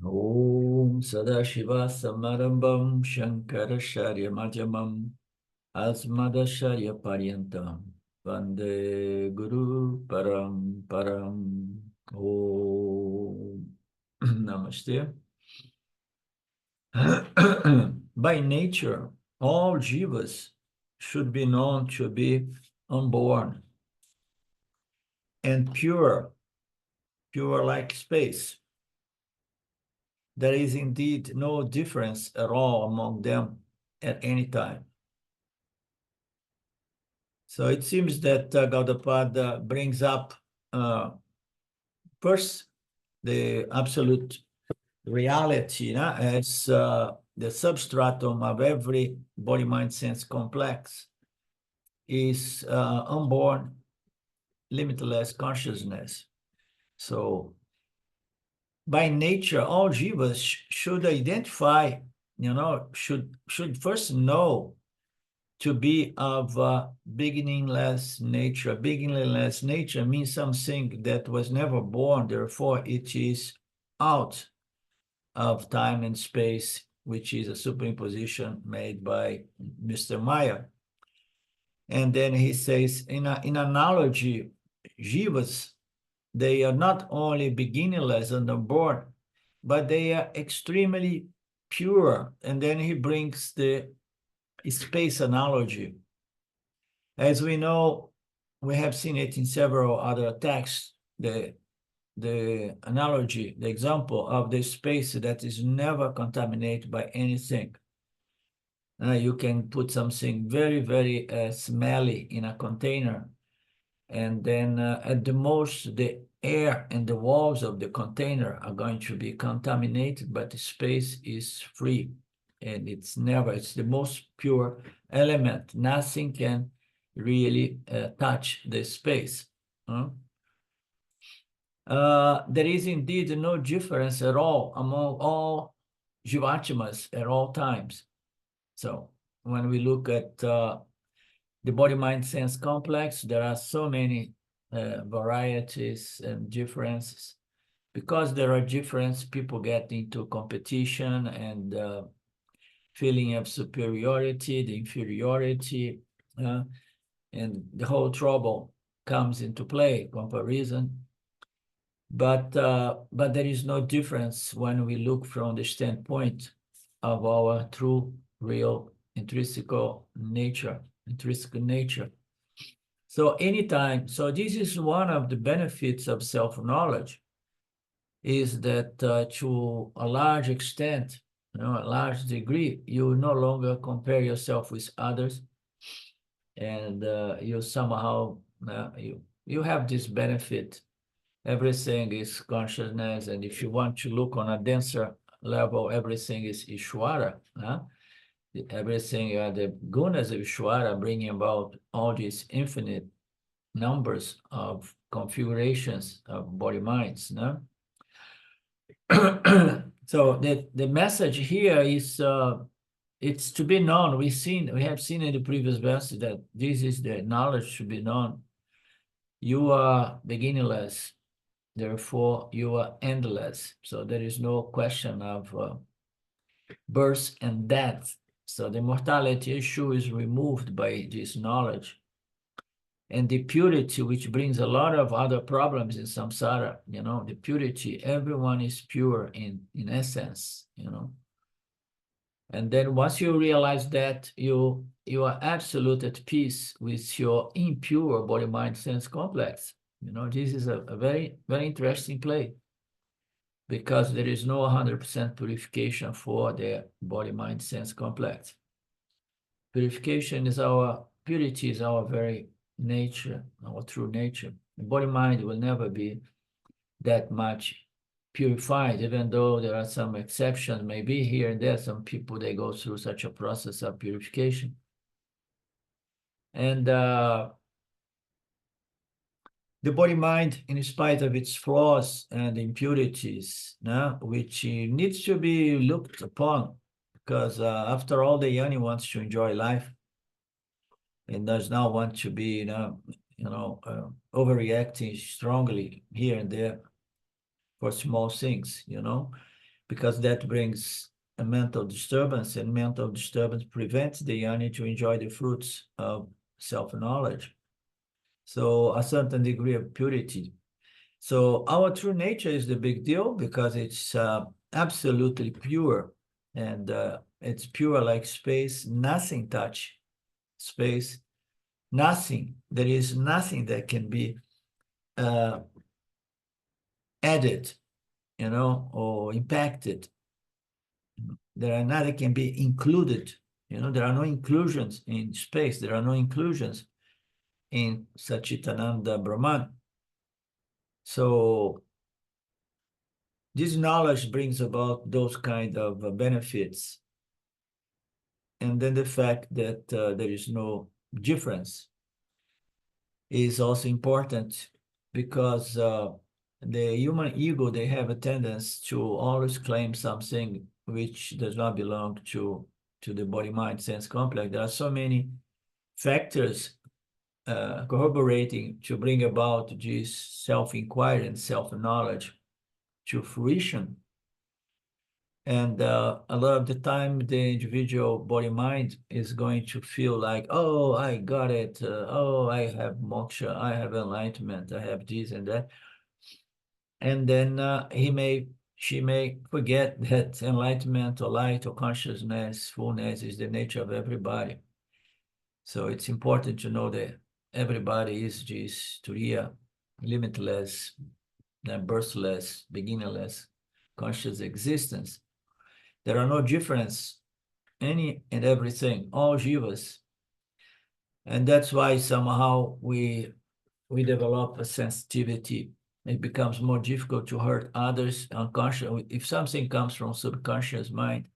Om Sadashiva Samarambam Shankaracharya Madhyamam Asmadacharya Paryantam Vande Guru Param Param. Om Namaste. By nature, all jīvas should be known to be unborn and pure like space. There is indeed no difference at all among them at any time. So it seems that Gaudapada brings up first the absolute reality as the substratum of every body-mind-sense complex is unborn, limitless consciousness. So by nature, all jivas should identify, should first know to be of beginningless nature. Beginningless nature means something that was never born, therefore it is out of time and space, which is a superimposition made by Mr. Maya. And then he says, in analogy, jivas, they are not only beginningless and unborn, but they are extremely pure. And then he brings the space analogy. As we know, we have seen it in several other texts, the analogy, the example of the space that is never contaminated by anything. You can put something very, very smelly in a container, and then at the most, the air and the walls of the container are going to be contaminated, but the space is free. And it's the most pure element. Nothing can really touch the space. There is indeed no difference at all among all jivatmas at all times. So when we look at the body-mind-sense complex, there are so many varieties and differences. Because there are differences, people get into competition and feeling of superiority, the inferiority, and the whole trouble comes into play, comparison. But there is no difference when we look from the standpoint of our true, real, intrinsic nature. So this is one of the benefits of self-knowledge, is that to a large extent, a large degree, you no longer compare yourself with others, and you somehow, you have this benefit. Everything is consciousness, and if you want to look on a denser level, everything is Ishwara. Everything are the gunas of Ishwara bringing about all these infinite numbers of configurations of body minds. So the message here is it's to be known. We have seen in the previous verse that this is the knowledge to be known. You are beginningless, therefore you are endless. So there is no question of birth and death. So the mortality issue is removed by this knowledge. And the purity, which brings a lot of other problems in samsara, the purity, everyone is pure in essence, And then once you realize that, you are absolute at peace with your impure body-mind-sense complex. This is a very, very interesting play, because there is no 100% purification for the body-mind-sense complex. Purity is our very nature, our true nature. The body-mind will never be that much purified, even though there are some exceptions, maybe here and there, some people, they go through such a process of purification. And the body-mind, in spite of its flaws and impurities, which needs to be looked upon, because after all, the yoni wants to enjoy life and does not want to be, overreacting strongly here and there for small things, because that brings a mental disturbance, and mental disturbance prevents the yearning to enjoy the fruits of self-knowledge. So a certain degree of purity. So our true nature is the big deal because it's absolutely pure, and it's pure like space. Nothing touch space. Nothing. There is nothing that can be added, or impacted. There are nothing can be included. There are no inclusions in space. There are no inclusions in Satchitananda Brahman. So this knowledge brings about those kind of benefits. And then the fact that there is no difference is also important, because the human ego, they have a tendency to always claim something which does not belong to the body-mind sense complex. There are so many factors corroborating to bring about this self-inquiry and self-knowledge to fruition. And a lot of the time, the individual body-mind is going to feel like, oh, I got it. Oh, I have moksha. I have enlightenment. I have this and that. And then she may forget that enlightenment or light or consciousness, fullness is the nature of everybody. So it's important to know that everybody is this turiya, limitless, birthless, beginningless, conscious existence. There are no difference, any and everything, all jīvas. And that's why somehow we develop a sensitivity. It becomes more difficult to hurt others unconscious. If something comes from subconscious mind,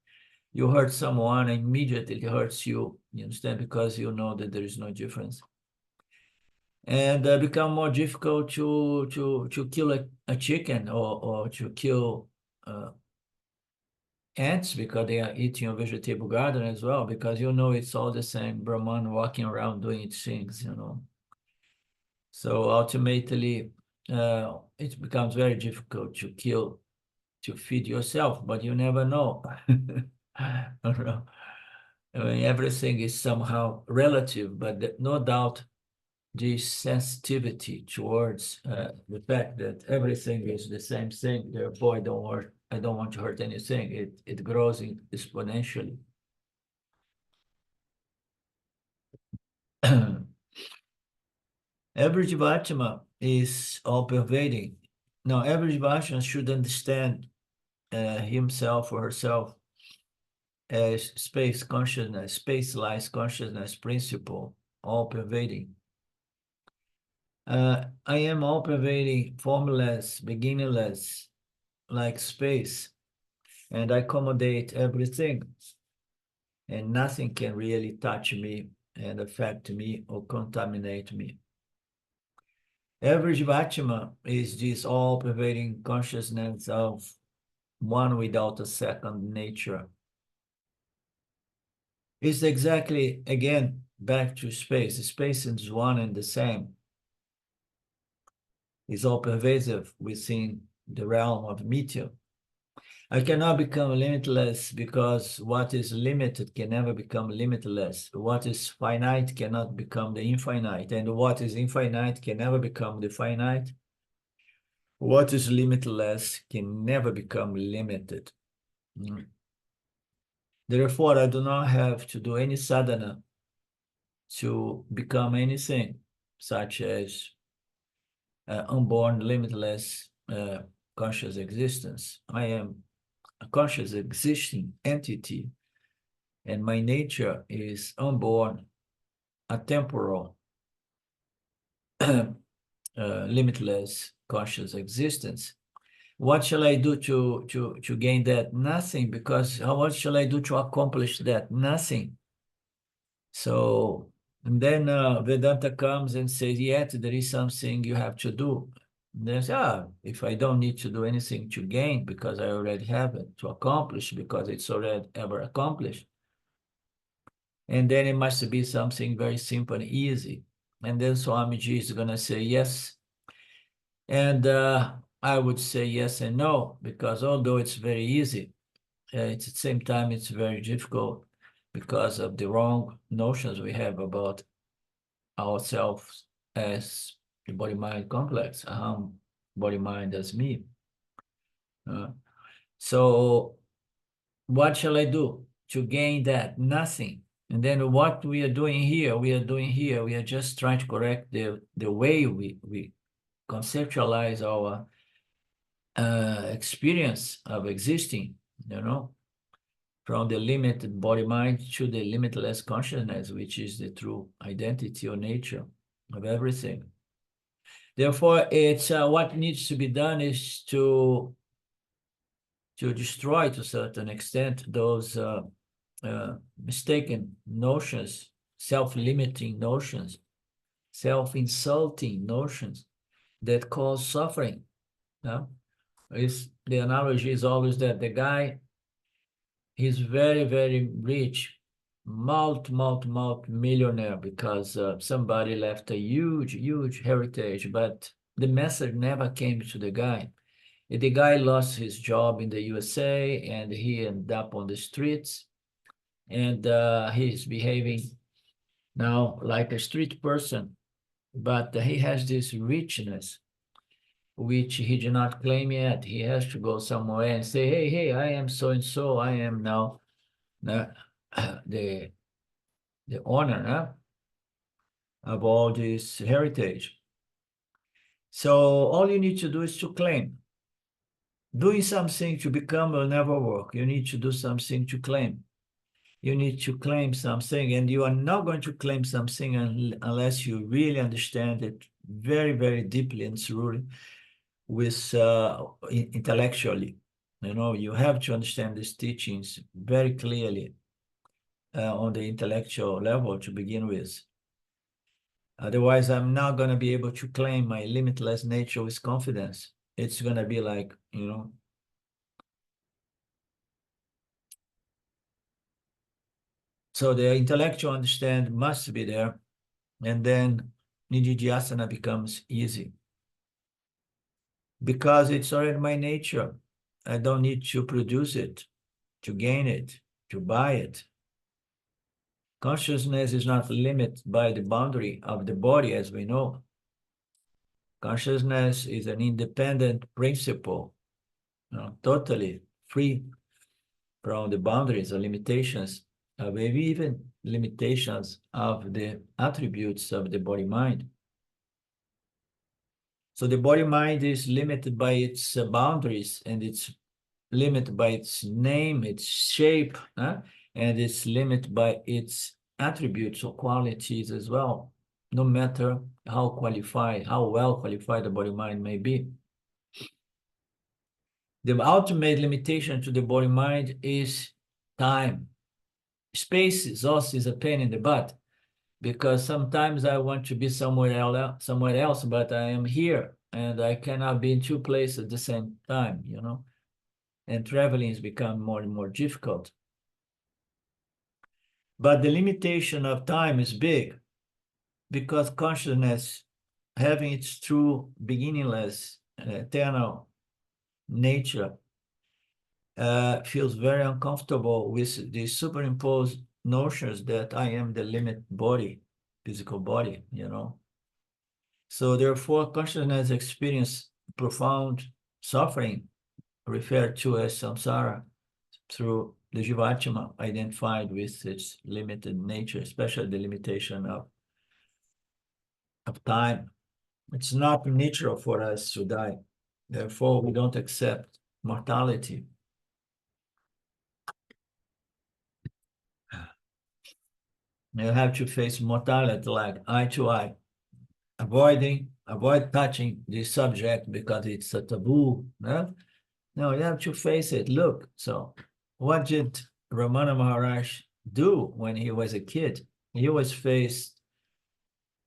you hurt someone, immediately it hurts you. You understand? Because you know that there is no difference. And become more difficult to kill a chicken or to kill ants because they are eating a vegetable garden as well, because it's all the same Brahman walking around doing its things. So ultimately, it becomes very difficult to feed yourself, but you never know. I don't know. I mean, everything is somehow relative, but no doubt this sensitivity towards the fact that everything is the same thing, therefore I don't want to hurt anything. It grows exponentially. Every Jivatma is all-pervading. Now, every Jivatma should understand himself or herself as space consciousness, space-lies consciousness principle, all-pervading. I am all-pervading, formless, beginningless, like space, and I accommodate everything, and nothing can really touch me and affect me or contaminate me. Every Jivatma is this all-pervading consciousness of one without a second nature. It's exactly, again, back to space. Space is one and the same. It's all-pervasive within the realm of meteor. I cannot become limitless because what is limited can never become limitless. What is finite cannot become the infinite, and what is infinite can never become the finite. What is limitless can never become limited. Therefore, I do not have to do any sadhana to become anything, such as unborn, limitless conscious existence. I am a conscious existing entity, and my nature is unborn, atemporal, limitless conscious existence. What shall I do to gain that? Nothing, because what shall I do to accomplish that? Nothing. So, and then Vedanta comes and says, yet there is something you have to do. And they say, if I don't need to do anything to gain because I already have it, to accomplish because it's already ever accomplished. And then it must be something very simple and easy. And then Swamiji is going to say, yes. And I would say yes and no, because although it's very easy, it's at the same time it's very difficult because of the wrong notions we have about ourselves as the body-mind complex, body-mind as me. So what shall I do to gain that? Nothing. And then what we are doing here, we are just trying to correct the way we conceptualize our experience of existing, from the limited body-mind to the limitless consciousness, which is the true identity or nature of everything. Therefore, it's what needs to be done is to destroy, to a certain extent, those mistaken notions, self-limiting notions, self-insulting notions that cause suffering. The analogy is always that the guy, he's very, very rich, millionaire, because somebody left a huge heritage, but the message never came to the guy. The guy lost his job in the USA and he ended up on the streets, and he's behaving now like a street person, but he has this richness which he did not claim yet. He has to go somewhere and say, hey, I am so-and-so, I am now the owner of all this heritage. So all you need to do is to claim. Doing something to become will never work. You need to do something to claim. You need to claim something, and you are not going to claim something unless you really understand it very, very deeply and thoroughly with intellectually. You have to understand these teachings very clearly on the intellectual level to begin with. Otherwise, I'm not going to be able to claim my limitless nature with confidence. It's going to be like, So the intellectual understand must be there, and then nididhyasana becomes easy. Because it's already my nature. I don't need to produce it, to gain it, to buy it. Consciousness is not limited by the boundary of the body, as we know. Consciousness is an independent principle, totally free from the boundaries or limitations, maybe even limitations of the attributes of the body-mind. So the body-mind is limited by its boundaries, and it's limited by its name, its shape, and it's limited by its attributes or qualities as well, no matter how well qualified the body-mind may be. The ultimate limitation to the body-mind is time. Space is also a pain in the butt, because sometimes I want to be somewhere else, but I am here, and I cannot be in two places at the same time, and traveling has become more and more difficult. But the limitation of time is big, because consciousness, having its true beginningless, eternal nature, feels very uncomfortable with the superimposed notions that I am the limit body, physical body, So therefore, consciousness experience profound suffering, referred to as samsara, through the Jivatma identified with its limited nature, especially the limitation of time. It's not natural for us to die. Therefore, we don't accept mortality. You have to face mortality like eye to eye, avoid touching the subject because it's a taboo. No, you have to face it. Look, so what did Ramana Maharaj do when he was a kid? He was faced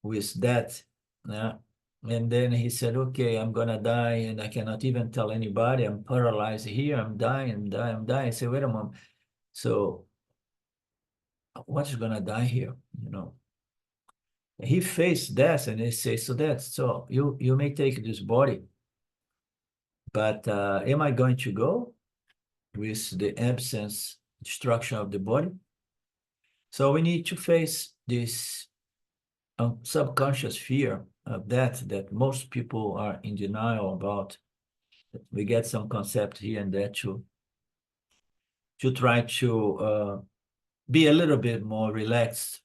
with death. And then he said, okay, I'm going to die, and I cannot even tell anybody. I'm paralyzed here. I'm dying. I say, wait a moment. So what's going to die here? He faced death, and he says, so you may take this body, But am I going to go with the absence, destruction of the body? So we need to face this subconscious fear of death that most people are in denial about. We get some concept here and there to try to be a little bit more relaxed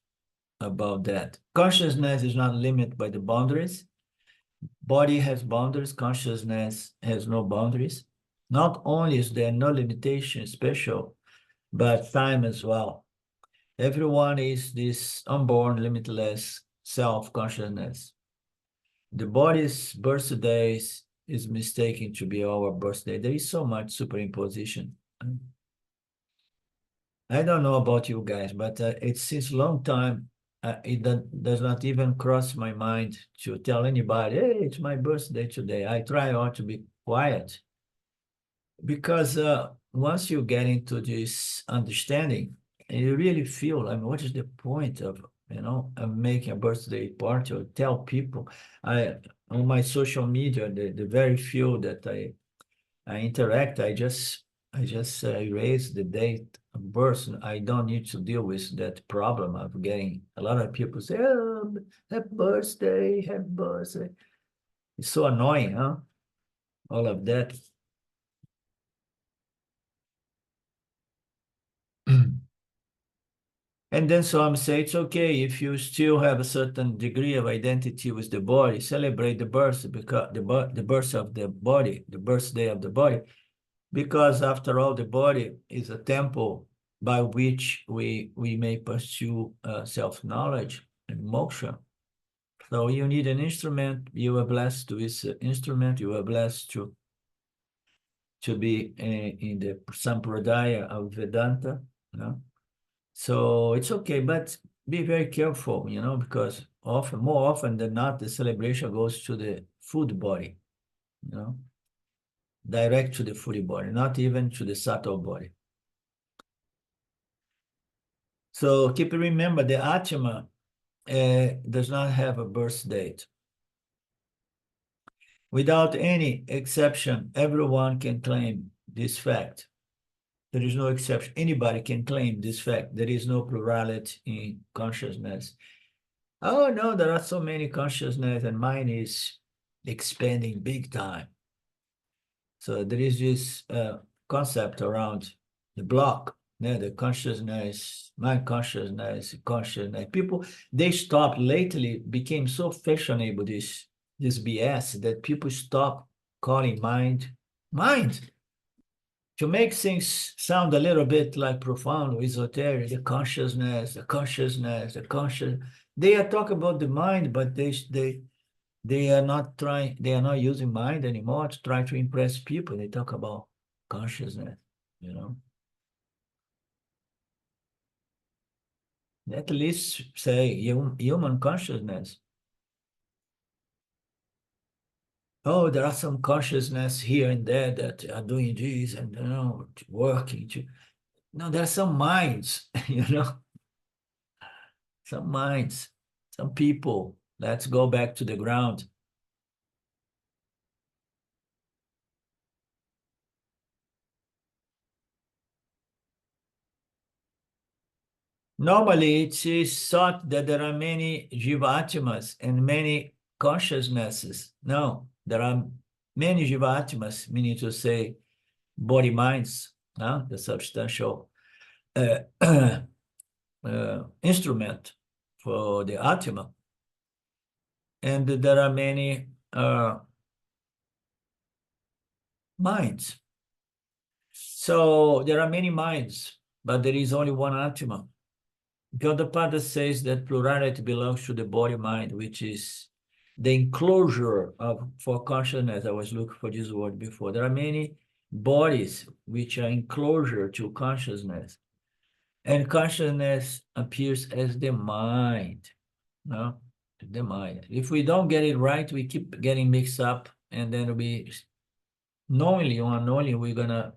about that. Consciousness is not limited by the boundaries. Body has boundaries, consciousness has no boundaries. Not only is there no limitation special, but time as well. Everyone is this unborn, limitless self-consciousness. The body's birthday is mistaken to be our birthday. There is so much superimposition. I don't know about you guys, but it's since a long time, it does not even cross my mind to tell anybody, hey, it's my birthday today. I try to be quiet because once you get into this understanding, you really feel, I mean, what is the point of, of making a birthday party or tell people? On my social media, the very few that I interact, I just erase the date of birth. I don't need to deal with that problem of getting a lot of people say, oh, happy birthday, happy birthday. It's so annoying, huh? All of that. And then some say it's okay if you still have a certain degree of identity with the body, celebrate the birth because the birth of the body, the birthday of the body, because after all, the body is a temple by which we may pursue self-knowledge and moksha. So you need an instrument. You are blessed with an instrument. You are blessed to be in the sampradaya of Vedanta. So it's okay, but be very careful, because more often than not, the celebration goes to the food body, direct to the food body, not even to the subtle body. So keep remember, the Atma does not have a birth date. Without any exception, everyone can claim this fact. There is no exception. Anybody can claim this fact. There is no plurality in consciousness. Oh, no, there are so many consciousness and mine is expanding big time. So there is this concept around the block, the consciousness, mind consciousness, consciousness. People, they stopped lately, became so fashionable, this BS, that people stop calling mind, mind. To make things sound a little bit like profound or esoteric, the consciousness, the consciousness, the conscious. They are talking about the mind, but they are not trying, they are not using mind anymore to try to impress people. They talk about consciousness, At least say human consciousness. Oh, there are some consciousness here and there that are doing this and working to. No, there are some minds, some minds, some people. Let's go back to the ground. Normally, it is thought that there are many jivatmas and many consciousnesses. No, there are many jivatmas, meaning to say body minds, the substantial instrument for the atma. And there are many minds. So there are many minds, but there is only one atma. Gaudapada says that plurality belongs to the body-mind, which is the enclosure for consciousness. I was looking for this word before. There are many bodies which are enclosure to consciousness. And consciousness appears as the mind, no? The mind. If we don't get it right, we keep getting mixed up, and then we, knowingly or unknowingly, we're going to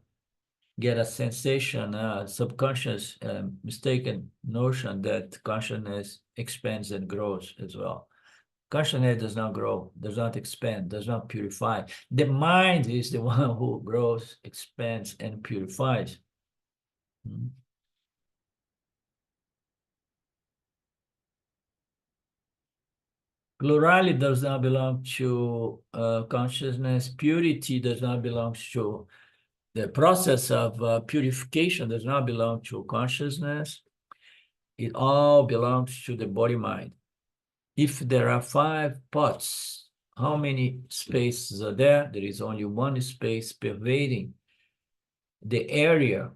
get a sensation, subconscious, mistaken notion that consciousness expands and grows as well. Consciousness does not grow, does not expand, does not purify. The mind is the one who grows, expands, and purifies. Plurality does not belong to consciousness. Purity does not belong to the process of purification, does not belong to consciousness. It all belongs to the body-mind. If there are 5 pots, how many spaces are there? There is only one space pervading the area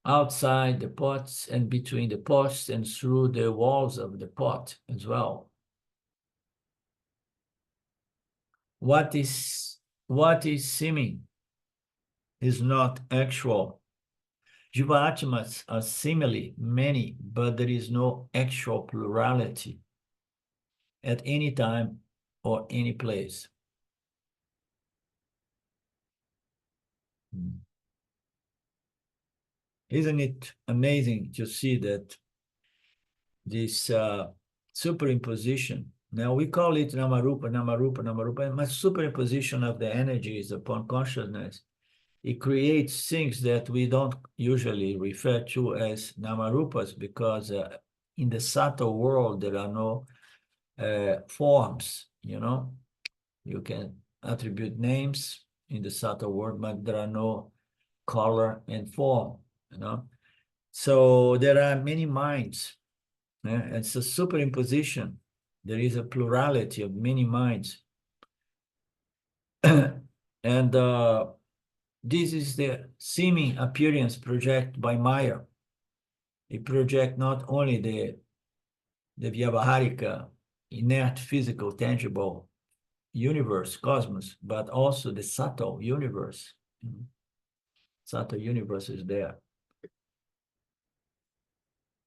outside the pots and between the pots and through the walls of the pot as well. What is seeming is not actual. Jiva-atmas are seemingly many, but there is no actual plurality at any time or any place. Isn't it amazing to see that this superimposition, now we call it namarupa, namarupa, namarupa, but superimposition of the energies upon consciousness, it creates things that we don't usually refer to as namarupas, because in the subtle world, there are no forms, you know. You can attribute names in the subtle world, but there are no color and form, you know. So there are many minds. It's a superimposition. There is a plurality of many minds. And this is the seeming appearance projected by Maya. It projects not only the Vyavaharika, inert, physical, tangible universe, cosmos, but also the subtle universe. Subtle universe is there.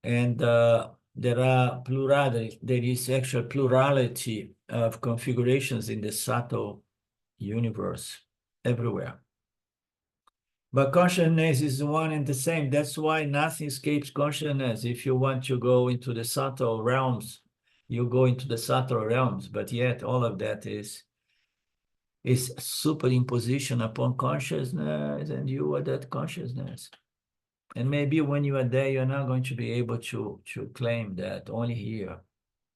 And there are plurality, there is actual plurality of configurations in the subtle universe everywhere. But consciousness is one and the same. That's why nothing escapes consciousness. If you want to go into the subtle realms, you go into the subtle realms, but yet all of that is superimposition upon consciousness, and you are that consciousness. And maybe when you are there, you're not going to be able to claim that only here.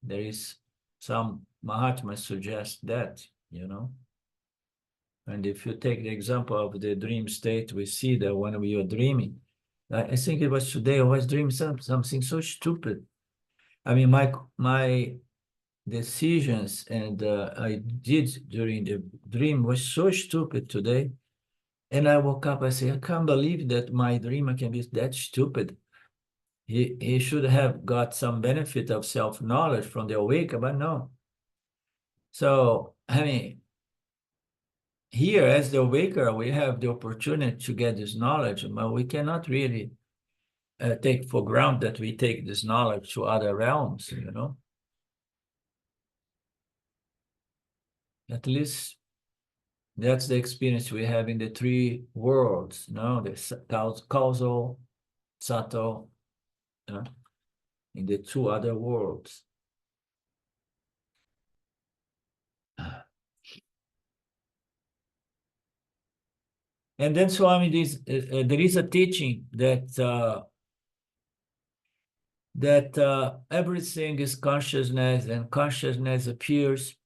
There is some Mahatmas suggest that, you know. And if you take the example of the dream state, we see that when we are dreaming, I think it was today, I was dreaming something so stupid. I mean, my decisions and I did during the dream was so stupid today. And I woke up, I said, I can't believe that my dreamer can be that stupid. He should have got some benefit of self-knowledge from the awakening, but no. So, I mean, here as the awaker, we have the opportunity to get this knowledge, but we cannot really take for granted that we take this knowledge to other realms, you know. At least that's the experience we have in the 3 worlds, you know, the causal, subtle, you know, in the 2 other worlds. And then Swami, there is a teaching that everything is consciousness, and consciousness appears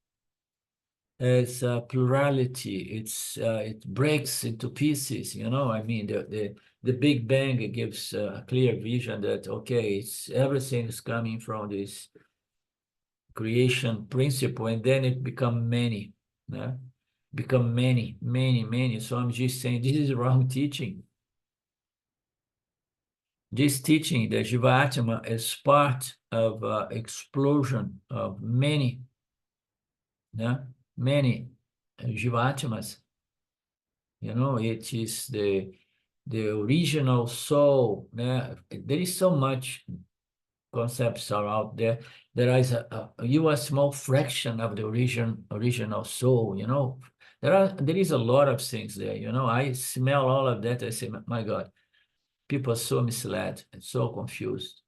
as plurality. It breaks into pieces. You know, I mean, the Big Bang gives a clear vision that okay, everything is coming from this creation principle, and then it become many. Yeah? Become many, many, many. So I'm just saying this is wrong teaching. This teaching, the Jiva-atma, is part of explosion of many, yeah, many Jiva-atmas. You know, it is the original soul. Yeah? There is so much concepts are out there. There is you are a small fraction of the original soul, you know. There is a lot of things there, you know. I smell all of that. I say, my God, people are so misled and so confused.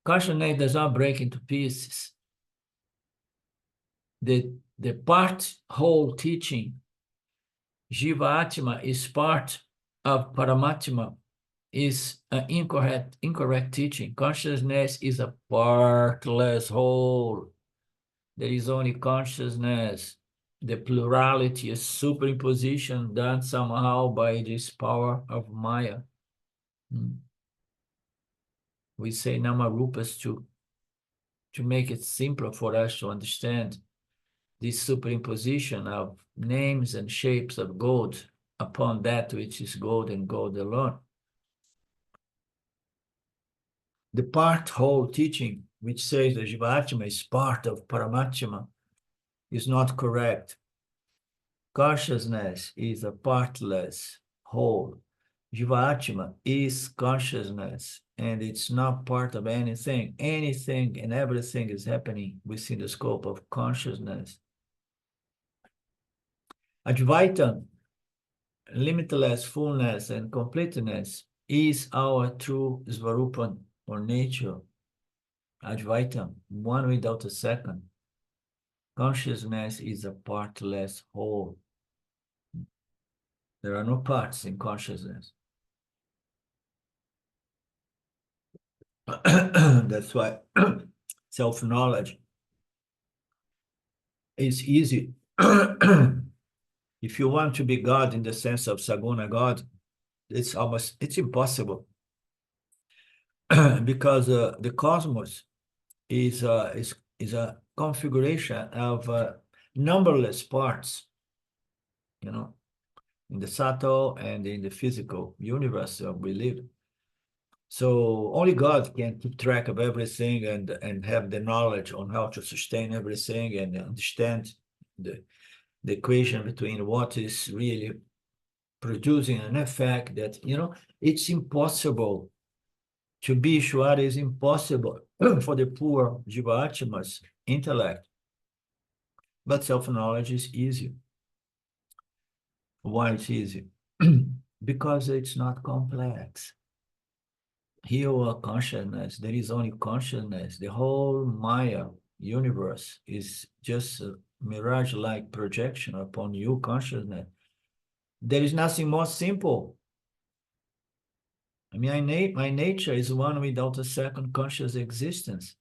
Consciousness does not break into pieces. the part whole teaching, Jiva Atma is part of Paramatma, is an incorrect teaching. Consciousness is a partless whole. There is only consciousness. The plurality is superimposition done somehow by this power of Maya. We say Namarupas to make it simpler for us to understand this superimposition of names and shapes of gold upon that which is gold and gold alone. The part whole teaching, which says that Jivatma is part of Paramatma, is not correct. Consciousness is a partless whole. Jivatma is consciousness, and it's not part of anything. Anything and everything is happening within the scope of consciousness. Advaita, limitless fullness and completeness, is our true Svarupa or nature. Advaita, one without a second. Consciousness is a partless whole. There are no parts in consciousness. That's why self-knowledge is easy. If you want to be God in the sense of Saguna God, it's impossible. Because the cosmos is a configuration of numberless parts, you know, in the subtle and in the physical universe we live. So only God can keep track of everything and have the knowledge on how to sustain everything and understand the equation between what is really producing an effect that, you know, it's impossible. To be Ishwara is impossible for the poor Jivatma's intellect. But self-knowledge is easy. Why it's easy? Because it's not complex. Here, consciousness, there is only consciousness. The whole Maya universe is just a mirage-like projection upon you consciousness. There is nothing more simple. I mean, my nature is one without a second conscious existence.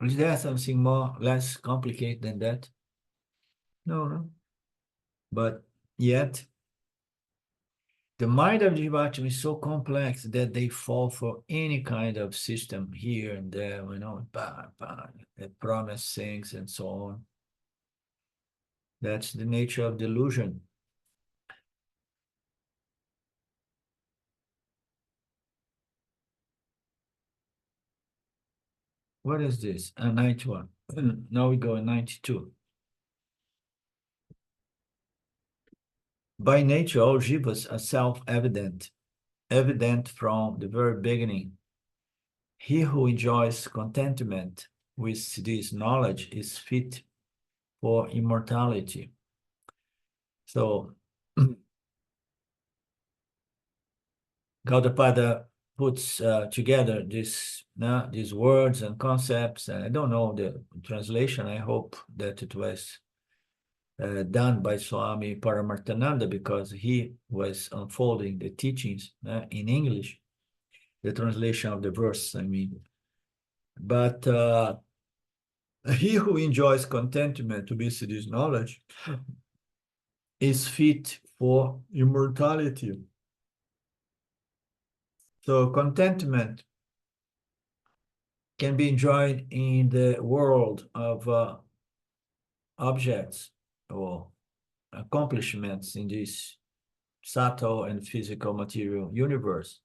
Is there something less complicated than that? No. But yet, the mind of Jivatma is so complex that they fall for any kind of system here and there, you know, that promise things and so on. That's the nature of delusion. What is this? 91. Now we go in 92. By nature, all jivas are self-evident, evident from the very beginning. He who enjoys contentment with this knowledge is fit for immortality. So, Gaudapada puts together these words and concepts. And I don't know the translation. I hope that it was done by Swami Paramarthananda because he was unfolding the teachings in English, the translation of the verse, I mean. But he who enjoys contentment to with this knowledge is fit for immortality. So contentment can be enjoyed in the world of objects or accomplishments in this subtle and physical material universe.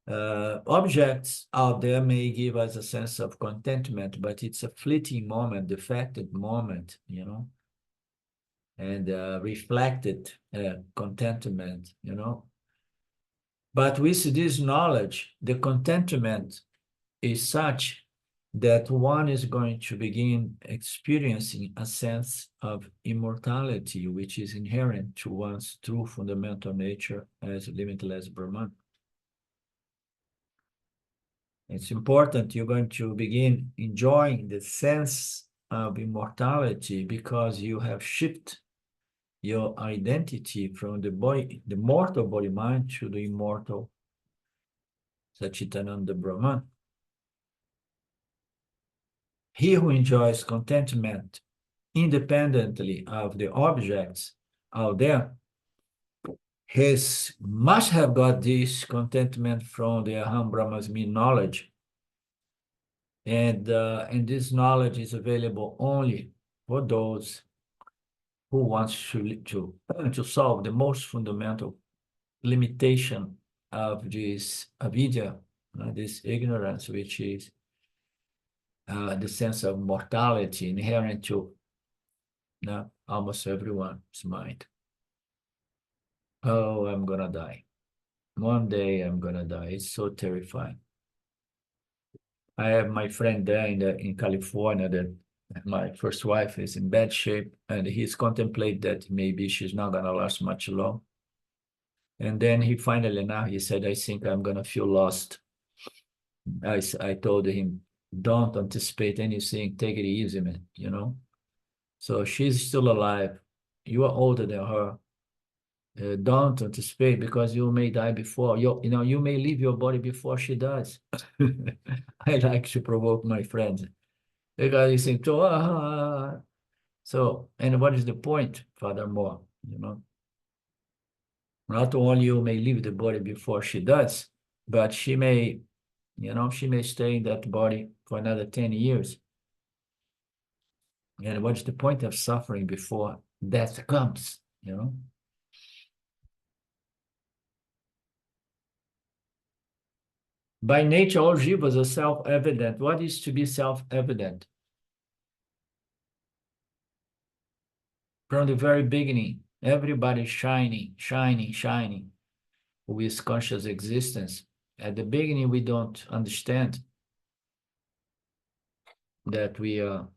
Objects out there may give us a sense of contentment, but it's a fleeting moment, defected moment, you know, and reflected contentment, you know. But with this knowledge, the contentment is such that one is going to begin experiencing a sense of immortality, which is inherent to one's true fundamental nature as limitless Brahman. It's important you're going to begin enjoying the sense of immortality because you have shifted your identity from the body, the mortal body mind, to the immortal Satchitananda Brahman. He who enjoys contentment independently of the objects out there, must have got this contentment from the Aham Brahmasmi knowledge. And this knowledge is available only for those who wants to solve the most fundamental limitation of this avidya, this ignorance, which is the sense of mortality inherent to almost everyone's mind. Oh, I'm gonna die. One day I'm gonna die. It's so terrifying. I have my friend there in California that my first wife is in bad shape, and he's contemplated that maybe she's not gonna last much long. And then he finally now he said, I think I'm gonna feel lost. I told him, don't anticipate anything, take it easy, man, you know? So she's still alive. You are older than her. Don't anticipate because you may die before. You may leave your body before she does. I like to provoke my friends because you think, so, and what is the point, furthermore, you know? Not only you may leave the body before she does, but she may, she may stay in that body for another 10 years. And what's the point of suffering before death comes, By nature, all jivas are self-evident. What is to be self-evident? From the very beginning, everybody shining, shining, shining with conscious existence. At the beginning, we don't understand that we are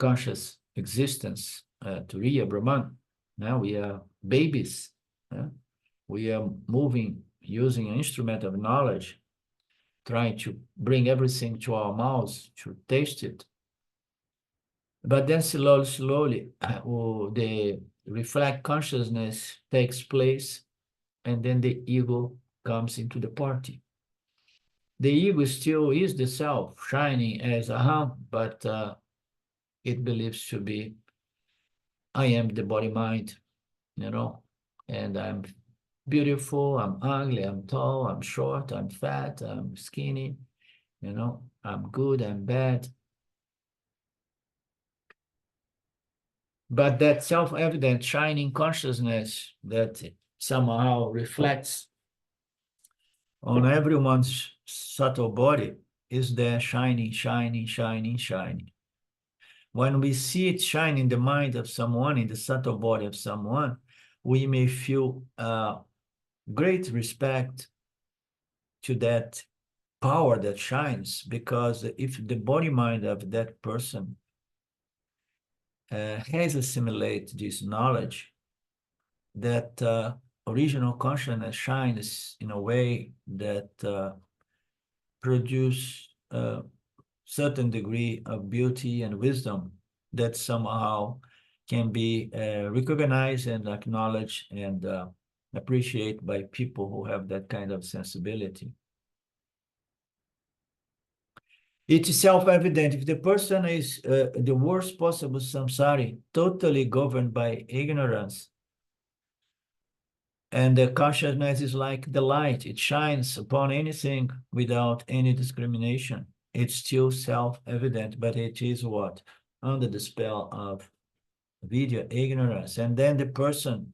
conscious existence, Turiya Brahman. Now we are babies. We are moving using an instrument of knowledge, trying to bring everything to our mouths to taste it. But then slowly, the reflect consciousness takes place, and then the ego comes into the party. The ego still is the self, shining as aham, but it believes to be, I am the body-mind, and I'm beautiful, I'm ugly, I'm tall, I'm short, I'm fat, I'm skinny, I'm good, I'm bad. But that self-evident shining consciousness that somehow reflects on everyone's subtle body is there shining, shining, shining, shining. When we see it shine in the mind of someone, in the subtle body of someone, we may feel great respect to that power that shines, because if the body mind of that person has assimilated this knowledge, that original consciousness shines in a way that produce a certain degree of beauty and wisdom that somehow can be recognized and acknowledged and appreciated by people who have that kind of sensibility. It is self-evident if the person is the worst possible samsari, totally governed by ignorance, and the consciousness is like the light. It shines upon anything without any discrimination. It's still self-evident, but it is what? Under the spell of vidya, ignorance. And then the person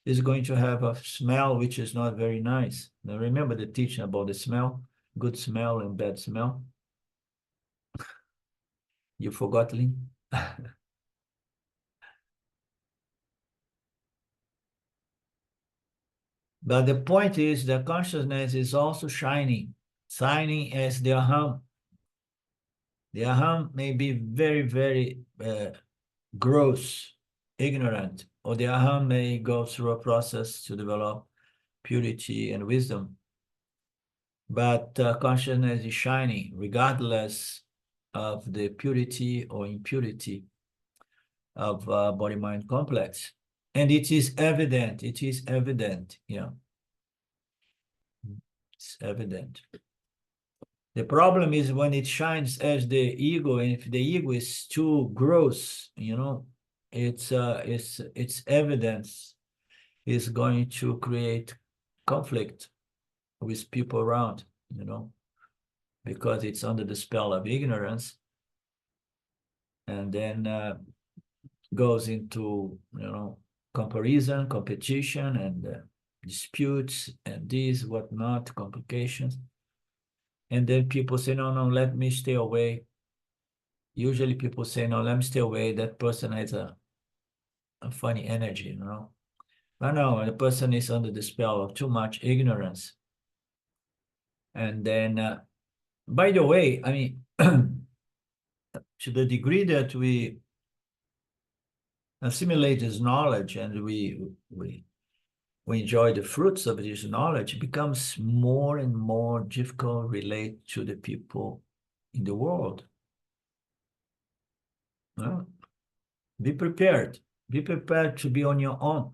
is going to have a smell which is not very nice. Now remember the teaching about the smell, good smell and bad smell? You forgot, Lynn? But the point is that consciousness is also shining as the aham. The aham may be very, very gross, ignorant, or the aham may go through a process to develop purity and wisdom. but consciousness is shining regardless of the purity or impurity of body-mind complex. And it is evident, yeah. It's evident. The problem is when it shines as the ego, and if the ego is too gross, you know, its evidence is going to create conflict with people around, you know, because it's under the spell of ignorance, and then goes into, you know, comparison, competition, and disputes, and these, whatnot, complications. And then people say, no, no, let me stay away. Usually people say, no, let me stay away. That person has a funny energy, you know. But no, the person is under the spell of too much ignorance. And then, by the way, I mean, to the degree that we assimilate this knowledge and we enjoy the fruits of this knowledge, it becomes more and more difficult to relate to the people in the world. Be prepared. Be prepared to be on your own.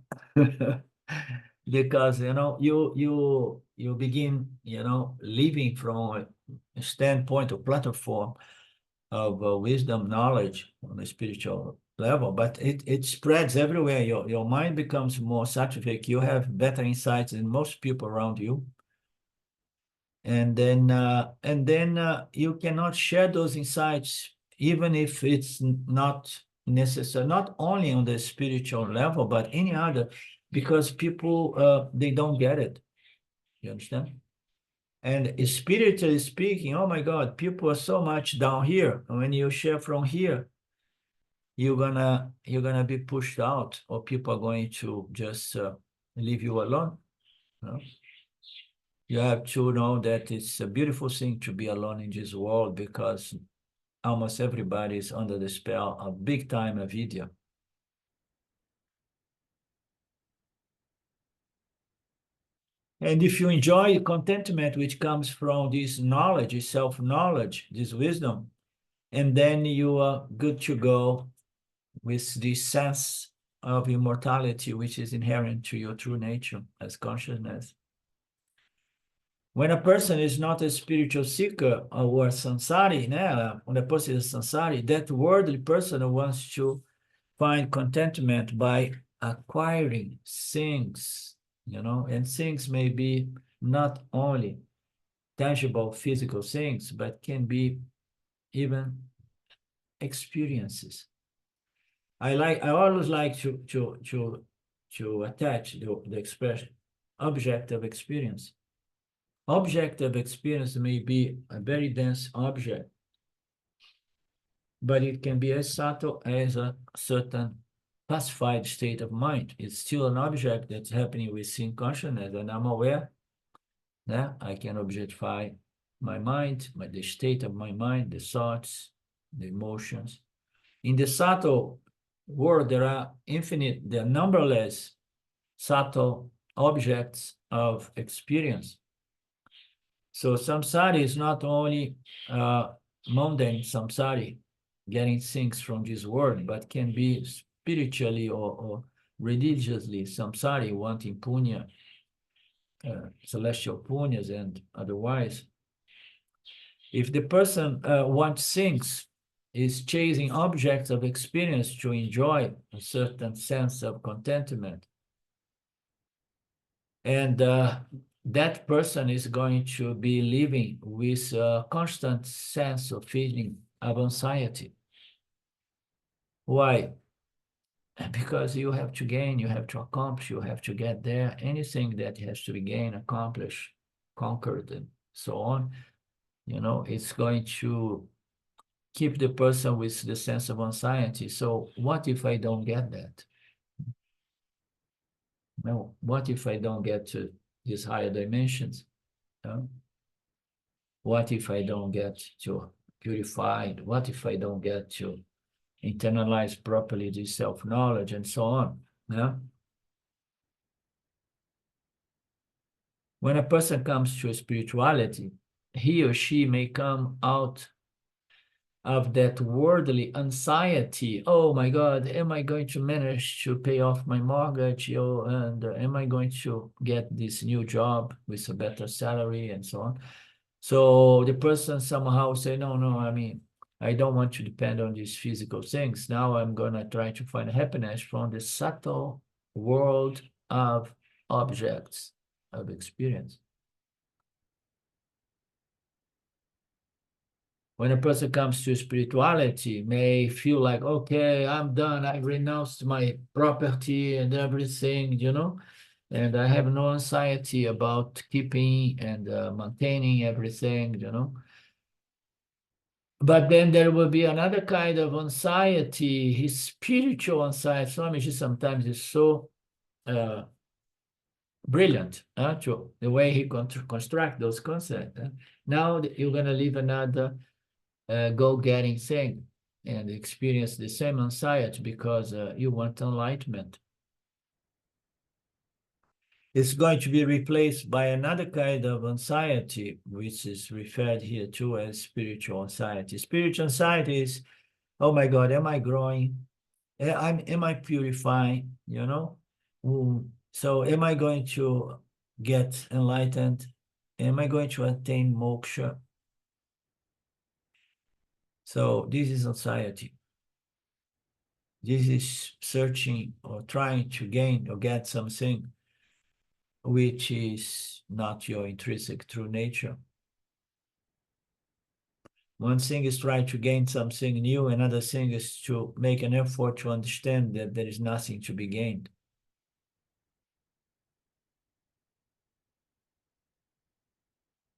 Because, you know, you begin, you know, living from a standpoint or platform of wisdom, knowledge on a spiritual level, but it spreads everywhere. Your mind becomes more scientific. You have better insights than most people around you. And then you cannot share those insights, even if it's not necessary, not only on the spiritual level, but any other, because people, they don't get it. You understand? And spiritually speaking, oh my God, people are so much down here. And when you share from here, you're gonna be pushed out, or people are going to just leave you alone. You know? You have to know that it's a beautiful thing to be alone in this world, because almost everybody is under the spell of big time avidya. And if you enjoy contentment, which comes from this knowledge, this self-knowledge, this wisdom, and then you are good to go with this sense of immortality, which is inherent to your true nature as consciousness. When a person is not a spiritual seeker or a samsari, when a person is a samsari, that worldly person wants to find contentment by acquiring things, you know, and things may be not only tangible physical things, but can be even experiences. I always like to attach the expression objective experience. Objective experience may be a very dense object, but it can be as subtle as a certain pacified state of mind. It's still an object that's happening within consciousness, and I'm aware that I can objectify my mind, the state of my mind, the thoughts, the emotions. In the subtle world, there are numberless subtle objects of experience. So samsari is not only mundane samsari, getting things from this world, but can be spiritually or religiously samsari, wanting punya, celestial punyas and otherwise. If the person wants things, is chasing objects of experience to enjoy a certain sense of contentment, and that person is going to be living with a constant sense of feeling of anxiety. Why? Because you have to gain, you have to accomplish, you have to get there. Anything that has to be gained, accomplished, conquered, and so on, you know, it's going to keep the person with the sense of anxiety. So what if I don't get that? No, what if I don't get to these higher dimensions? What if I don't get to purified? What if I don't get to internalize properly this self-knowledge and so on? Yeah? When a person comes to spirituality, he or she may come out of that worldly anxiety. Oh my God, am I going to manage to pay off my mortgage? Oh, and am I going to get this new job with a better salary and so on? So the person somehow say, no, I mean, I don't want to depend on these physical things. Now I'm going to try to find happiness from the subtle world of objects, of experience. When a person comes to spirituality, may feel like, okay, I'm done. I renounced my property and everything, and I have no anxiety about keeping and maintaining everything. But then there will be another kind of anxiety, his spiritual anxiety. Swamiji sometimes is so brilliant to the way he construct those concepts. Now you're going to live another go-getting thing and experience the same anxiety because you want enlightenment. It's going to be replaced by another kind of anxiety, which is referred here to as spiritual anxiety. Spiritual anxiety is, oh my God, am I growing? Am I purifying? So am I going to get enlightened? Am I going to attain moksha? So this is anxiety. This is searching or trying to gain or get something which is not your intrinsic true nature. One thing is trying to gain something new, another thing is to make an effort to understand that there is nothing to be gained.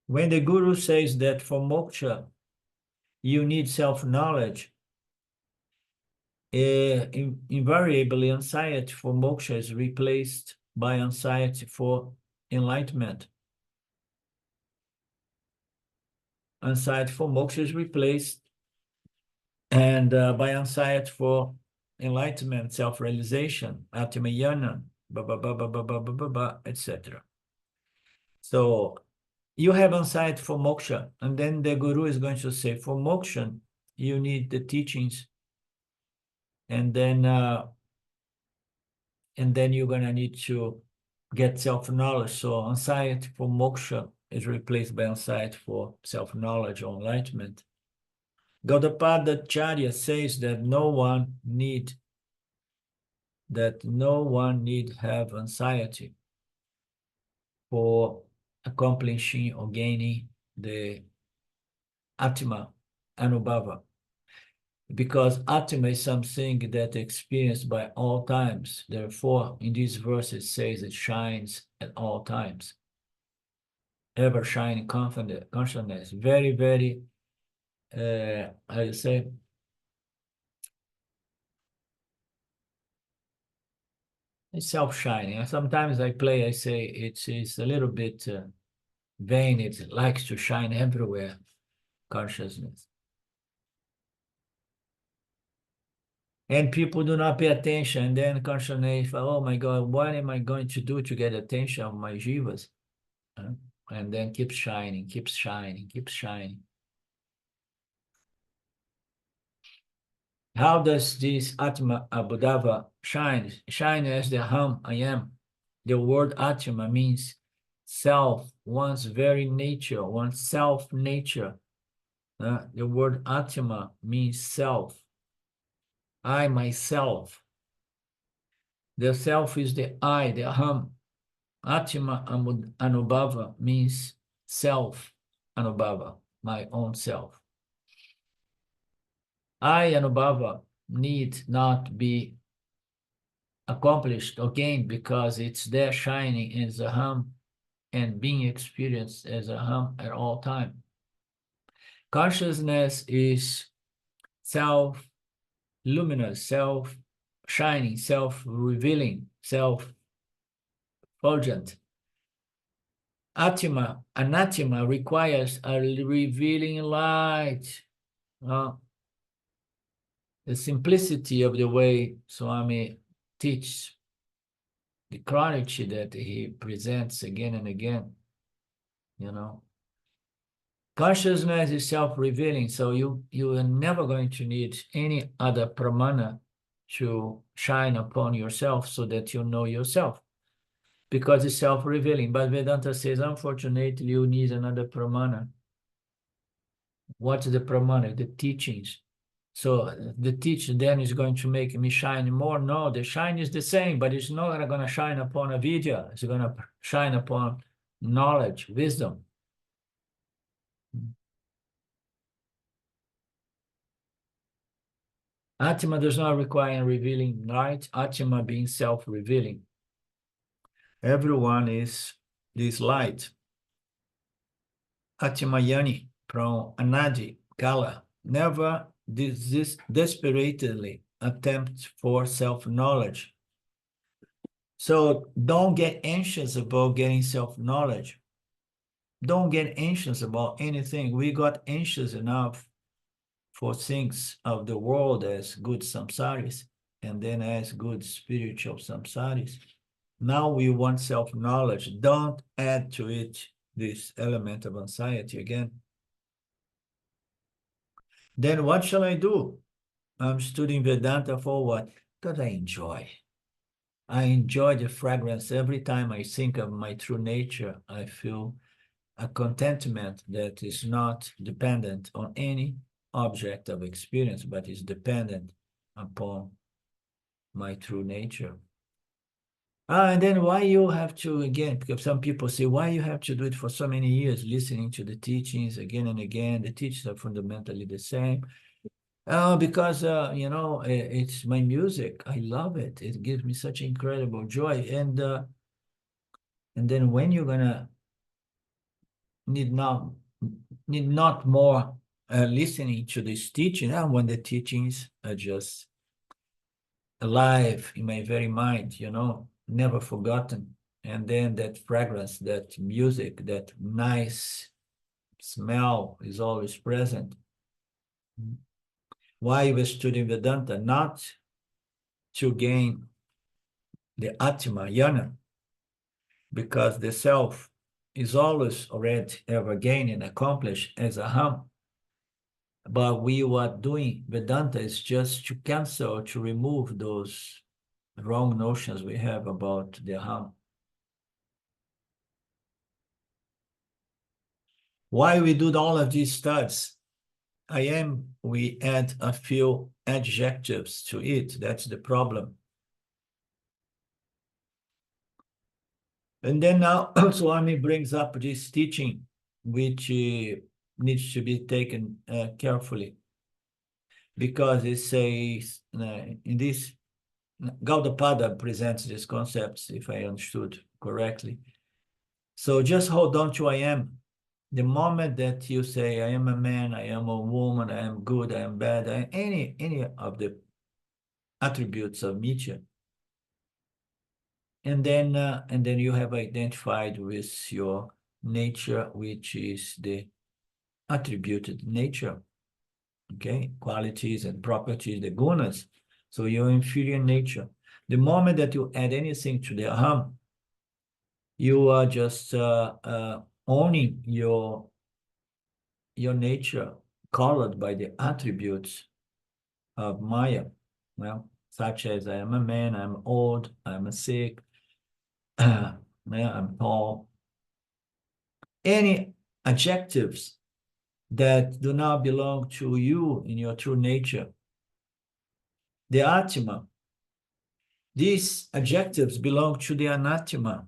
When the Guru says that for moksha, you need self-knowledge, invariably anxiety for moksha is replaced by anxiety for enlightenment. Anxiety for moksha is replaced and by anxiety for enlightenment, self-realization, atmayana, etc. So you have anxiety for moksha, and then the Guru is going to say, for moksha, you need the teachings, and then you're going to need to get self-knowledge. So anxiety for moksha is replaced by anxiety for self-knowledge or enlightenment. Gaudapada Acharya says that no one need have anxiety for accomplishing or gaining the Atma Anubhava, because Atma is something that is experienced by all times. Therefore, in these verses, it says it shines at all times. Ever shining consciousness. Very, very, how you say? It's self-shining. Sometimes I say it's a little bit vain. It likes to shine everywhere, consciousness. And people do not pay attention. And then consciousness, oh my God, what am I going to do to get attention of my jīvas? And then keeps shining, keeps shining, keeps shining. How does this Atma Abhudava shine? Shine as the Aham, I am. The word Atma means self, one's very nature, one's self-nature. The word Atma means self. I, myself. The self is the I, the Aham. Atma Anubhava means self Anubhava, my own self. I Anubhava need not be accomplished or gained because it's there shining as Aham and being experienced as Aham at all time. Consciousness is self-luminous, self-shining, self-revealing, self-fulgent. Anatima requires a revealing light. The simplicity of the way Swami teaches, the clarity that he presents again and again, you know. Consciousness is self-revealing, so you are never going to need any other pramana to shine upon yourself so that you know yourself, because it's self-revealing. But Vedanta says, unfortunately, you need another pramana. What's the pramana? The teachings. So the teacher then is going to make me shine more. No, the shine is the same, but it's not going to shine upon avidya. It's going to shine upon knowledge, wisdom. Atma does not require revealing light. Atma being self-revealing. Everyone is this light. Atmayani from Anadi Kala never desperately attempt for self-knowledge. So don't get anxious about getting self-knowledge. Don't get anxious about anything. We got anxious enough for things of the world as good samsaris, and then as good spiritual samsaris. Now we want self-knowledge. Don't add to it this element of anxiety again. Then what shall I do? I'm studying Vedanta for what? Because I enjoy. I enjoy the fragrance. Every time I think of my true nature, I feel a contentment that is not dependent on any object of experience, but is dependent upon my true nature. And then why you have to, again, because some people say, why you have to do it for so many years, listening to the teachings again and again. The teachings are fundamentally the same. Because, it's my music. I love it. It gives me such incredible joy. And then when you're going to need not more listening to this teaching, when the teachings are just alive in my very mind, never forgotten. And then that fragrance, that music, that nice smell is always present. Why we're studying Vedanta? Not to gain the Atma, Yana, because the self is always already ever gained and accomplished as Aham. But we are doing Vedanta is just to cancel, to remove those wrong notions we have about the Aham. Why we do all of these studies? We add a few adjectives to it. That's the problem. And then now Swami brings up this teaching, which needs to be taken carefully, because it says in this, Gaudapada presents these concepts, if I understood correctly. So just hold on to I am. The moment that you say, I am a man, I am a woman, I am good, I am bad, any of the attributes of Mithya, and then you have identified with your nature, which is the attributed nature, okay? Qualities and properties, the gunas. So your inferior nature. The moment that you add anything to the aham, you are just owning your nature colored by the attributes of Maya. Well, such as I am a man, I'm old, I'm sick, I'm tall. Any adjectives that do not belong to you in your true nature. The Atma, these adjectives belong to the Anatma.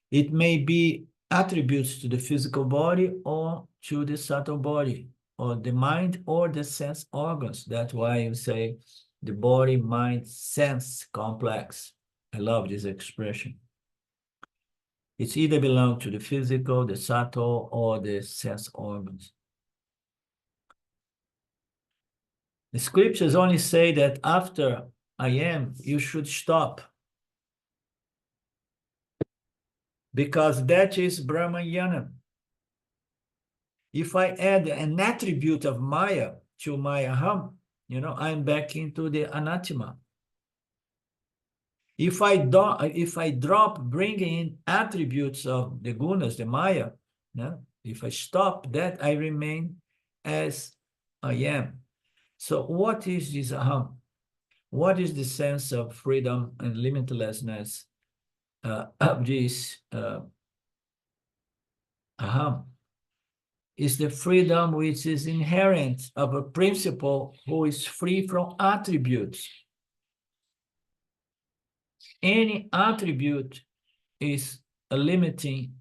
It may be attributes to the physical body or to the subtle body, or the mind or the sense organs. That's why you say the body, mind, sense complex. I love this expression. It's either belong to the physical, the subtle, or the sense organs. The scriptures only say that after I am, you should stop, because that is Brahmayana. If I add an attribute of Maya to my Aham, I'm back into the Anatma. If I drop bringing in attributes of the gunas, the Maya, if I stop that, I remain as I am. So what is this aham? What is the sense of freedom and limitlessness of this aham? Is the freedom which is inherent of a principle who is free from attributes. Any attribute is a limiting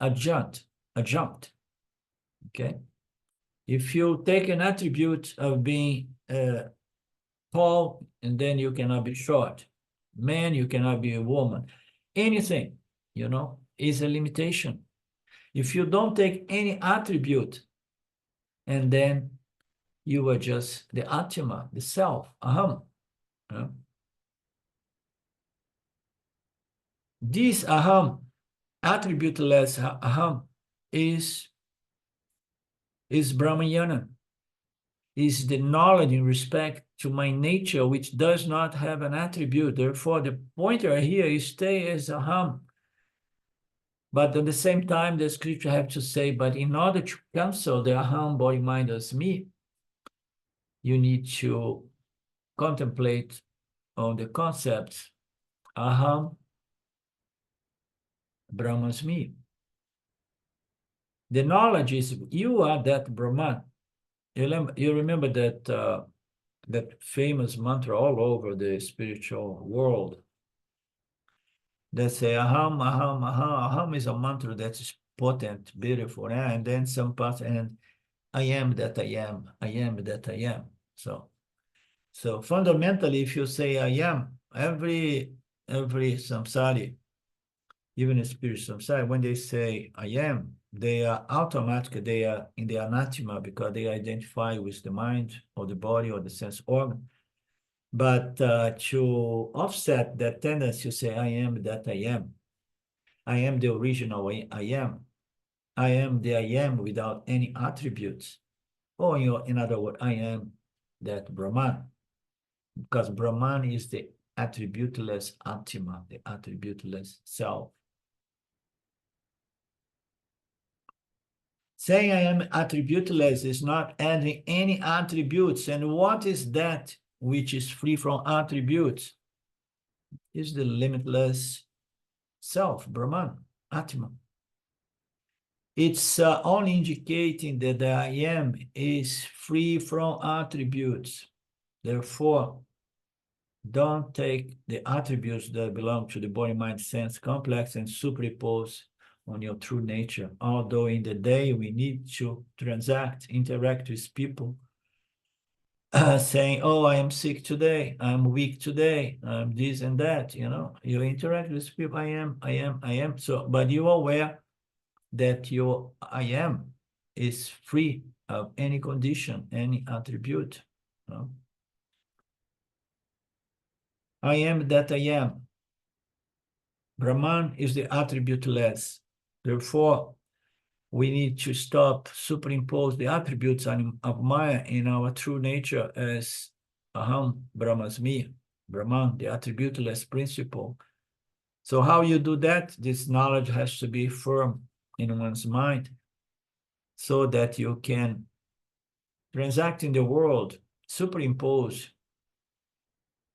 adjunct, okay? If you take an attribute of being tall, and then you cannot be short. Man, you cannot be a woman. Anything, is a limitation. If you don't take any attribute, and then you are just the Atma, the self, aham. This aham, attributeless aham, is Brahmayana, is the knowledge in respect to my nature, which does not have an attribute. Therefore, the pointer here is stay as aham. But at the same time, the scripture have to say, but in order to cancel the aham, body, mind as me, you need to contemplate on the concepts aham, Brahmasmi. The knowledge is you are that Brahman. You remember that that famous mantra all over the spiritual world that say aham, aham, aham. Aham is a mantra that is potent, beautiful, and then some parts, and I am that I am, I am that I am. So fundamentally, if you say I am, every samsari, even a spiritual samsari, when they say I am, they are automatically, they are in the anatma because they identify with the mind or the body or the sense organ. But to offset that tendency, you say, I am that I am. I am the original I am. I am the I am without any attributes. Or in other words, I am that Brahman. Because Brahman is the attributeless Atma, the attributeless self. Saying I am attributeless is not adding any attributes. And what is that which is free from attributes? Is the limitless self, Brahman, Atma. It's only indicating that the I am is free from attributes. Therefore, don't take the attributes that belong to the body, mind, sense complex and superimpose on your true nature. Although in the day we need to interact with people, saying, oh, I am sick today, I'm weak today, I'm this and that, you interact with people, I am. So, but you are aware that your I am is free of any condition, any attribute. I am that I am. Brahman is the attributeless. Therefore, we need to stop superimpose the attributes of Maya in our true nature as Aham Brahmasmi, Brahman, the attributeless principle. So how you do that? This knowledge has to be firm in one's mind so that you can transact in the world, superimpose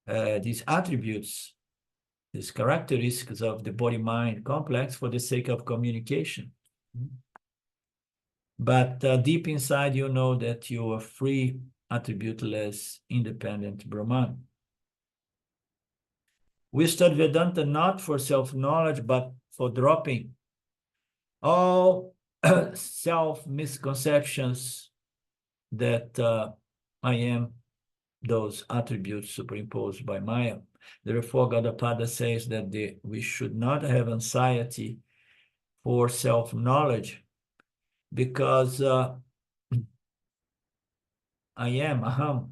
these attributes, these characteristics of the body-mind complex for the sake of communication. But deep inside, you know that you are free, attributeless, independent Brahman. We study Vedanta not for self-knowledge, but for dropping all self-misconceptions that I am those attributes superimposed by Maya. Therefore, Gaudapada says that we should not have anxiety for self-knowledge because I am, aham,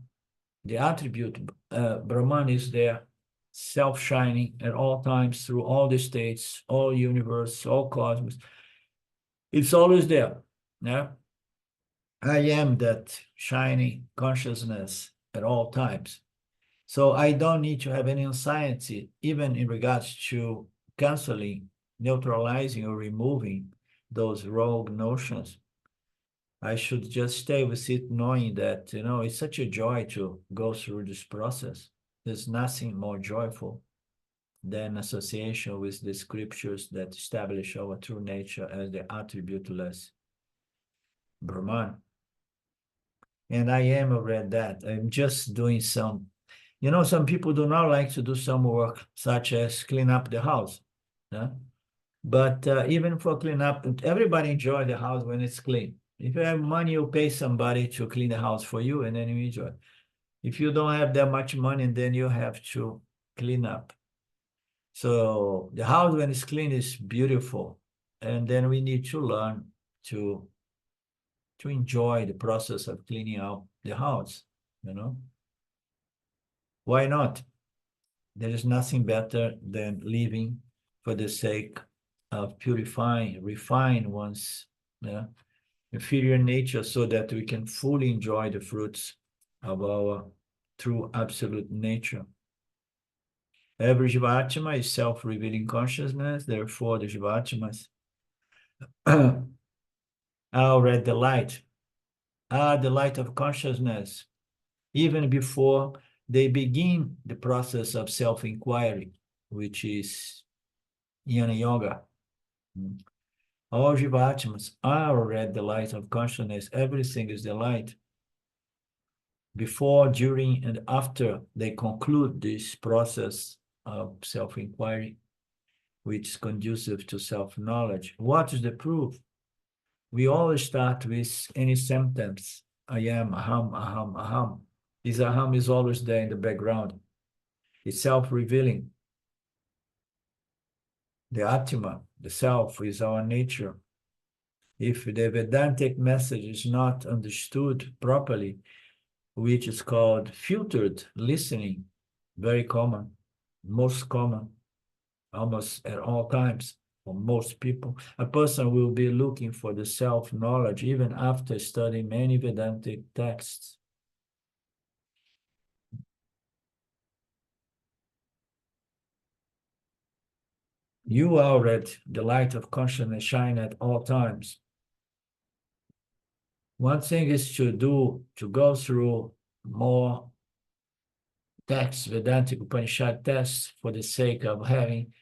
the attribute, Brahman is there, self-shining at all times through all the states, all universe, all cosmos. It's always there. Yeah? I am that shining consciousness at all times. So I don't need to have any anxiety, even in regards to canceling, neutralizing, or removing those rogue notions. I should just stay with it knowing that, it's such a joy to go through this process. There's nothing more joyful than association with the scriptures that establish our true nature as the attributeless Brahman. And I am already that. I'm just doing some, some people do not like to do some work, such as clean up the house. Yeah? But even for clean up, everybody enjoy the house when it's clean. If you have money, you pay somebody to clean the house for you, and then you enjoy. If you don't have that much money, then you have to clean up. So the house, when it's clean, is beautiful. And then we need to learn to enjoy the process of cleaning out the house, Why not? There is nothing better than living for the sake of purifying, refine one's inferior nature so that we can fully enjoy the fruits of our true absolute nature. Every Jivatma is self-revealing consciousness, therefore the Jivatmas are already the light, are the light of consciousness, even before they begin the process of self-inquiry, which is Jnana Yoga. All Jivatmas are already the light of consciousness. Everything is the light. Before, during, and after they conclude this process of self-inquiry, which is conducive to self-knowledge. What is the proof? We always start with any sentence. I am, aham, aham, aham. This aham is always there in the background. It's self-revealing. The Atma, the self, is our nature. If the Vedantic message is not understood properly, which is called filtered listening, very common, most common, almost at all times for most people, a person will be looking for the self-knowledge even after studying many Vedantic texts. You are already the light of consciousness shine at all times. One thing is to go through more texts, Vedantic Upanishad texts, for the sake of having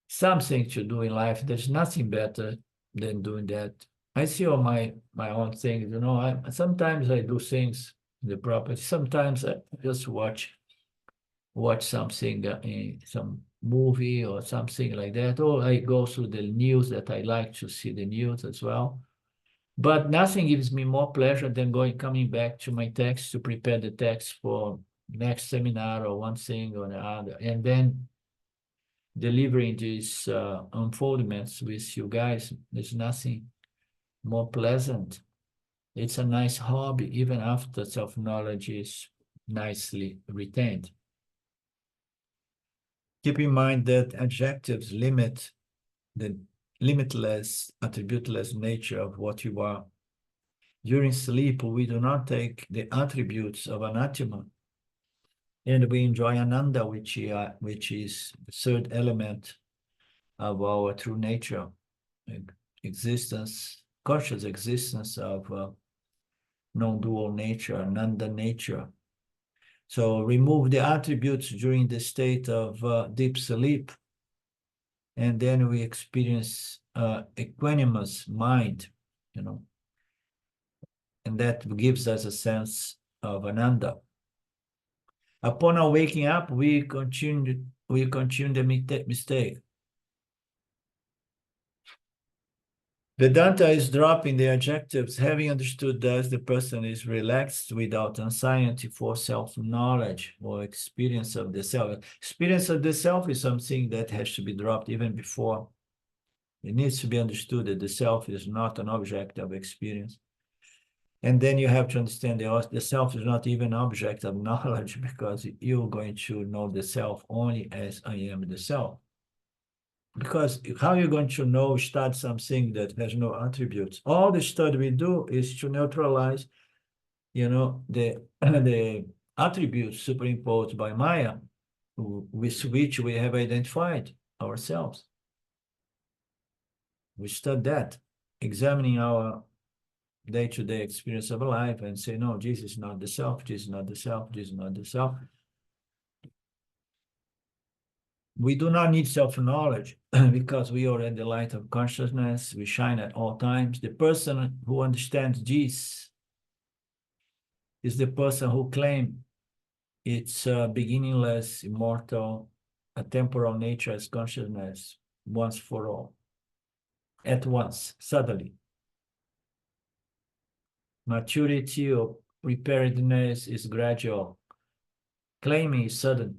something to do in life. There's nothing better than doing that. I see all my own things, sometimes I do things in the property. Sometimes I just watch something in some movie or something like that, or I go through the news that I like to see the news as well. But nothing gives me more pleasure than coming back to my text to prepare the text for next seminar or one thing or the other, and then delivering these unfoldments with you guys. There's nothing more pleasant. It's a nice hobby, even after self-knowledge is nicely retained. Keep in mind that adjectives limit the limitless, attributeless nature of what you are. During sleep, we do not take the attributes of an Atma, and we enjoy Ananda, which is the third element of our true nature, existence, conscious existence of non-dual nature, Ananda nature. So remove the attributes during the state of deep sleep, and then we experience equanimous mind, and that gives us a sense of Ananda. Upon our waking up, we continue the mistake. Vedanta is dropping the adjectives, having understood that the person is relaxed without anxiety for self-knowledge or experience of the self. Experience of the self is something that has to be dropped even before. It needs to be understood that the self is not an object of experience. And then you have to understand the self is not even an object of knowledge, because you're going to know the self only as I am the self. Because how are you going to study something that has no attributes? All the study we do is to neutralize, the attributes superimposed by Maya, with which we have identified ourselves. We study that, examining our day-to-day experience of life and say, no, this is not the self, this is not the self, this is not the self. We do not need self-knowledge because we are in the light of consciousness. We shine at all times. The person who understands this is the person who claims its beginningless, immortal, atemporal nature as consciousness once for all, at once, suddenly. Maturity or preparedness is gradual. Claiming is sudden.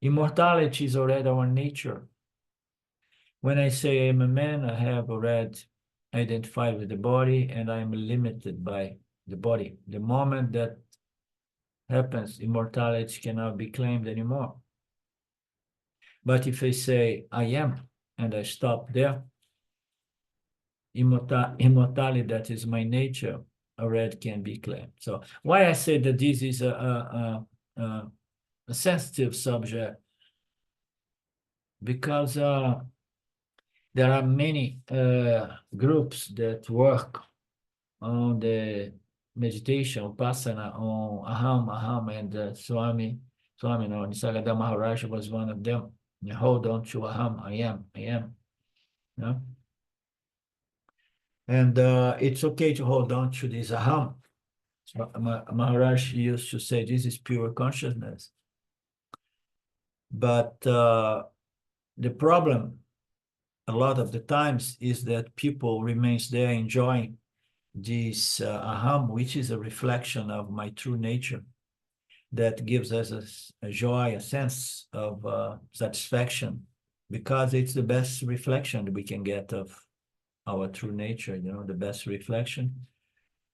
Immortality is already our nature. When I say I'm a man, I have already identified with the body and I'm limited by the body. The moment that happens, immortality cannot be claimed anymore. But if I say I am and I stop there, immortality, that is my nature, already can be claimed. So why I say that this is a sensitive subject, because there are many groups that work on the meditation, upasana, on aham, and Swami, no, Nisargadatta Maharaj was one of them. You hold on to aham, I am. Yeah? And it's okay to hold on to this aham. Maharaj used to say, this is pure consciousness. But the problem a lot of the times is that people remains there enjoying this aham, which is a reflection of my true nature, that gives us a joy, a sense of satisfaction, because it's the best reflection that we can get of our true nature. You know, the best reflection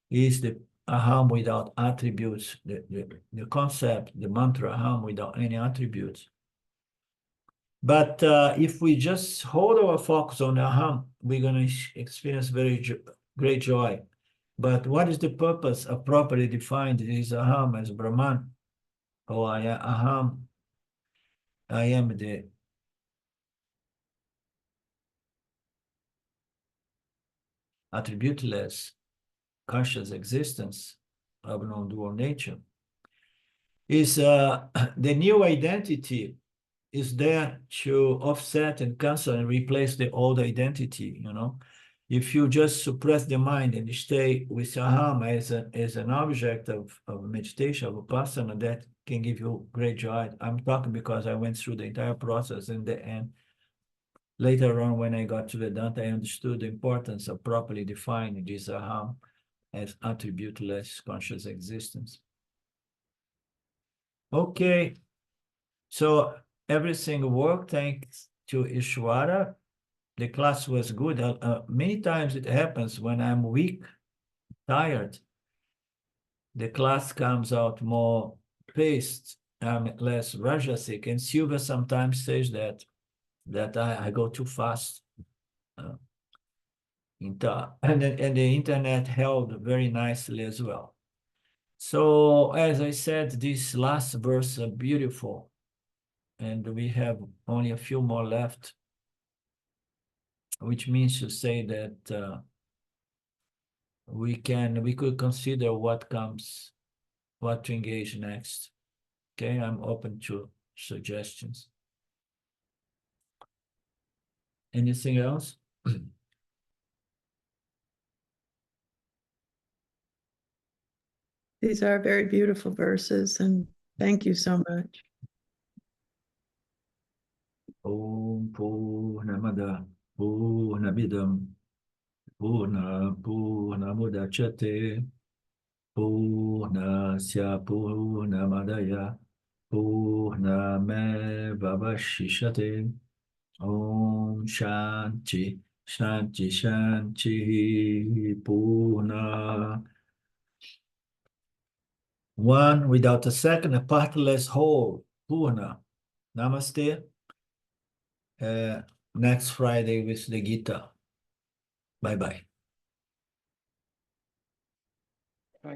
is the aham without attributes, the concept, the mantra aham without any attributes. But if we just hold our focus on aham, we're going to experience very great joy. But what is the purpose of properly defined is aham as Brahman? Oh, aham, I am the attributeless conscious existence of non-dual nature. Is the new identity is there to offset and cancel and replace the old identity, you know? If you just suppress the mind and stay with aham as an object of meditation, of upasana, that can give you great joy. I'm talking because I went through the entire process, and later on, when I got to Vedanta, I understood the importance of properly defining this aham as attributeless conscious existence. Okay, so everything worked thanks to Ishvara. The class was good. Many times it happens when I'm weak, tired, the class comes out more paced, less rajasic. And Silva sometimes says that I go too fast. And the internet held very nicely as well. So as I said, this last verse are beautiful, and we have only a few more left, which means to say that we could consider what comes, what to engage next. Okay, I'm open to suggestions. Anything else? These are very beautiful verses, and thank you so much. Om Purnamada Purnamidam Purnamudachyate Purnasya Purnamadaya Purnamevavashishate. Om Shanti Shanti Shanti Purna. One without a second, a partless whole. Purna. Namaste. Next Friday with the Gita. Bye-bye.